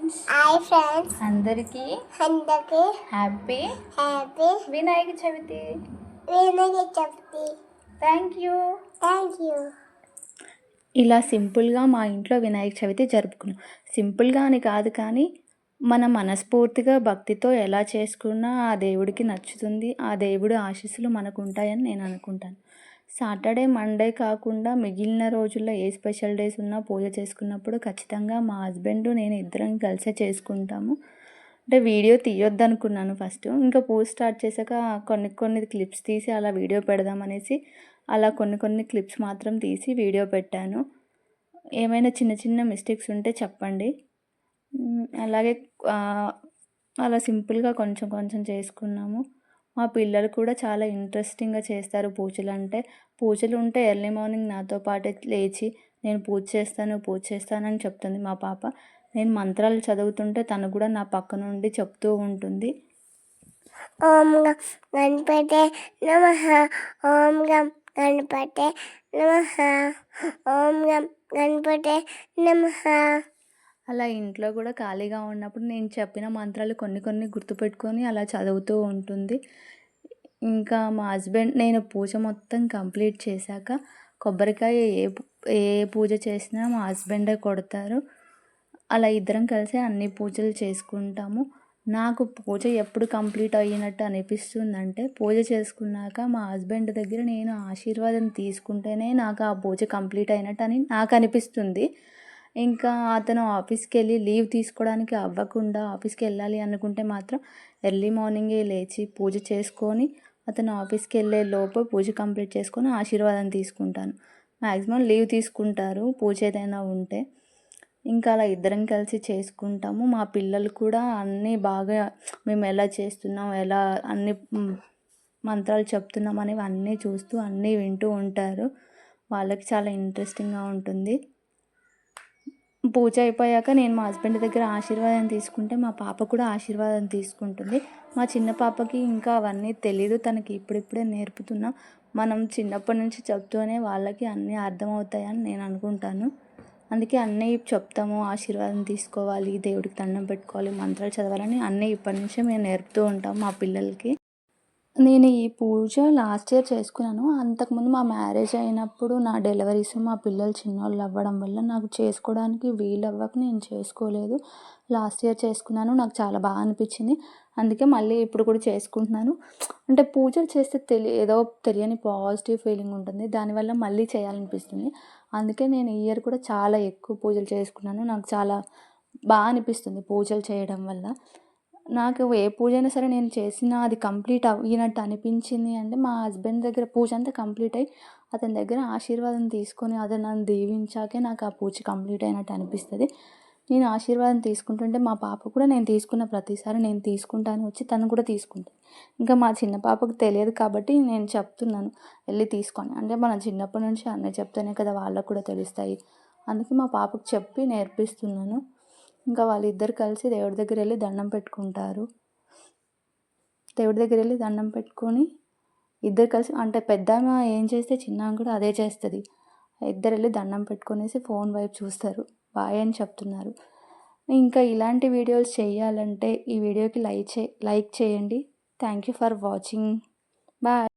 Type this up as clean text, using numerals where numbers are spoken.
Friends అందరికీ happy Vinayaka Chavithi. Thank you. ఇలా సింపుల్గా మా ఇంట్లో వినాయక చవితి జరుపుకున్నాం. సింపుల్గా అని కాదు, కానీ మనం మనస్ఫూర్తిగా భక్తితో ఎలా చేసుకున్నా ఆ దేవుడికి నచ్చుతుంది. ఆ దేవుడి ఆశీస్సులు మనకు ఉంటాయని నేను అనుకుంటాను. సాటర్డే, మండే కాకుండా మిగిలిన రోజుల్లో ఏ స్పెషల్ డేస్ ఉన్నా పూజ చేసుకున్నప్పుడు ఖచ్చితంగా మా హస్బెండ్, నేను ఇద్దరం కలిసే చేసుకుంటాము. అంటే వీడియో తీయొద్దు అనుకున్నాను ఫస్ట్. ఇంకా పూజ స్టార్ట్ చేశాక కొన్ని క్లిప్స్ తీసి అలా వీడియో పెడదామనేసి అలా కొన్ని క్లిప్స్ మాత్రం తీసి వీడియో పెట్టాను. ఏమైనా చిన్న చిన్న మిస్టేక్స్ ఉంటే చెప్పండి. అలాగే అలా సింపుల్గా కొంచెం చేసుకున్నాము. మా పిల్లలు కూడా చాలా ఇంట్రెస్టింగ్గా చేస్తారు పూజలు అంటే. పూజలు ఉంటే ఎర్లీ మార్నింగ్ నాతో పాటే లేచి నేను పూజ చేస్తానని చెప్తుంది మా పాప. నేను మంత్రాలు చదువుతుంటే తను కూడా నా పక్క నుండి చెప్తూ ఉంటుంది. ఓం గణపతే నమః, ఓం గణపతే నమః, ఓం గణపతే నమః. అలా ఇంట్లో కూడా ఖాళీగా ఉన్నప్పుడు నేను చెప్పిన మంత్రాలు కొన్ని గుర్తుపెట్టుకొని అలా చదువుతూ ఉంటుంది. ఇంకా మా హస్బెండ్, నేను పూజ మొత్తం కంప్లీట్ చేశాక కొబ్బరికాయ ఏ పూజ చేసినా మా హస్బెండే కొడతారు. అలా ఇద్దరం కలిసి అన్ని పూజలు చేసుకుంటాము. నాకు పూజ ఎప్పుడు కంప్లీట్ అయినట్టు అనిపిస్తుందంటే, పూజ చేసుకున్నాక మా హస్బెండ్ దగ్గర నేను ఆశీర్వాదం తీసుకుంటేనే నాకు ఆ పూజ కంప్లీట్ అయినట్టు అని నాకు అనిపిస్తుంది. ఇంకా అతను ఆఫీస్కి వెళ్ళి లీవ్ తీసుకోవడానికి అవ్వకుండా ఆఫీస్కి వెళ్ళాలి అనుకుంటే మాత్రం ఎర్లీ మార్నింగే లేచి పూజ చేసుకొని అతను ఆఫీస్కి వెళ్ళే లోపు పూజ కంప్లీట్ చేసుకొని ఆశీర్వాదం తీసుకుంటాను. మ్యాక్సిమం లీవ్ తీసుకుంటారు పూజ ఏదైనా ఉంటే. ఇంకా అలా ఇద్దరం కలిసి చేసుకుంటాము. మా పిల్లలు కూడా అన్నీ బాగా మేము ఎలా చేస్తున్నాం, ఎలా అన్ని మంత్రాలు చెప్తున్నాం అనేవి అన్నీ చూస్తూ అన్నీ వింటూ ఉంటారు. వాళ్ళకి చాలా ఇంట్రెస్టింగ్గా ఉంటుంది. పూజ అయిపోయాక నేను మా హస్బెండ్ దగ్గర ఆశీర్వాదం తీసుకుంటే మా పాప కూడా ఆశీర్వాదం తీసుకుంటుంది. మా చిన్న పాపకి ఇంకా అవన్నీ తెలీదు, తనకి ఇప్పుడిప్పుడే నేర్పుతున్నాం. మనం చిన్నప్పటి నుంచి చెప్తూనే వాళ్ళకి అన్నీ అర్థమవుతాయని నేను అనుకుంటాను. అందుకే అన్నీ చెప్తాము, ఆశీర్వాదం తీసుకోవాలి, దేవుడికి దండం పెట్టుకోవాలి, మంత్రాలు చదవాలని అన్నీ ఇప్పటి నుంచే మేము నేర్పుతూ ఉంటాం మా పిల్లలకి. నేను ఈ పూజ లాస్ట్ ఇయర్ చేసుకున్నాను. అంతకుముందు మా మ్యారేజ్ అయినప్పుడు నా డెలివరీస్, మా పిల్లలు చిన్నోళ్ళు అవ్వడం వల్ల నాకు చేసుకోవడానికి వీలవ్వక నేను చేసుకోలేదు. లాస్ట్ ఇయర్ చేసుకున్నాను. నాకు చాలా బాగా అనిపించింది. అందుకే మళ్ళీ ఇప్పుడు కూడా చేసుకుంటున్నాను. అంటే పూజలు చేస్తే ఏదో తెలియని పాజిటివ్ ఫీలింగ్ ఉంటుంది. దానివల్ల మళ్ళీ చేయాలనిపిస్తుంది. అందుకే నేను ఈ ఇయర్ కూడా చాలా ఎక్కువ పూజలు చేసుకున్నాను. నాకు చాలా బాగా అనిపిస్తుంది పూజలు చేయడం వల్ల. నాకు ఏ పూజ అయినా సరే నేను చేసిన అది కంప్లీట్ అయినట్టు అనిపించింది అంటే మా హస్బెండ్ దగ్గర పూజ అంతా కంప్లీట్ అయ్యి అతని దగ్గర ఆశీర్వాదం తీసుకొని అతను నన్ను దీవించాకే నాకు ఆ పూజ కంప్లీట్ అయినట్టు అనిపిస్తుంది. నేను ఆశీర్వాదం తీసుకుంటుంటే మా పాప కూడా నేను తీసుకున్న ప్రతిసారి నేను తీసుకుంటాను వచ్చి తను కూడా తీసుకుంటుంది. ఇంకా మా చిన్న పాపకు తెలియదు కాబట్టి నేను చెప్తున్నాను, వెళ్ళి తీసుకొని. అంటే మనం చిన్నప్పటి నుంచి అన్నీ చెప్తేనే కదా వాళ్ళకు కూడా తెలుస్తాయి. అందుకే మా పాపకు చెప్పి నేర్పిస్తున్నాను. ఇంకా వాళ్ళిద్దరు కలిసి దేవుడి దగ్గర వెళ్ళి దండం పెట్టుకుంటారు. దేవుడి దగ్గర వెళ్ళి దండం పెట్టుకొని ఇద్దరు కలిసి, అంటే పెద్దామె ఏం చేస్తే చిన్నామె కూడా అదే చేస్తుంది. ఇద్దరు వెళ్ళి దండం పెట్టుకునేసి ఫోన్ వైపు చూస్తారు, బాయ్ అని చెప్తున్నారు. ఇంకా ఇలాంటి వీడియోస్ చేయాలంటే ఈ వీడియోకి లైక్ చేయండి. Thank you for watching. Bye.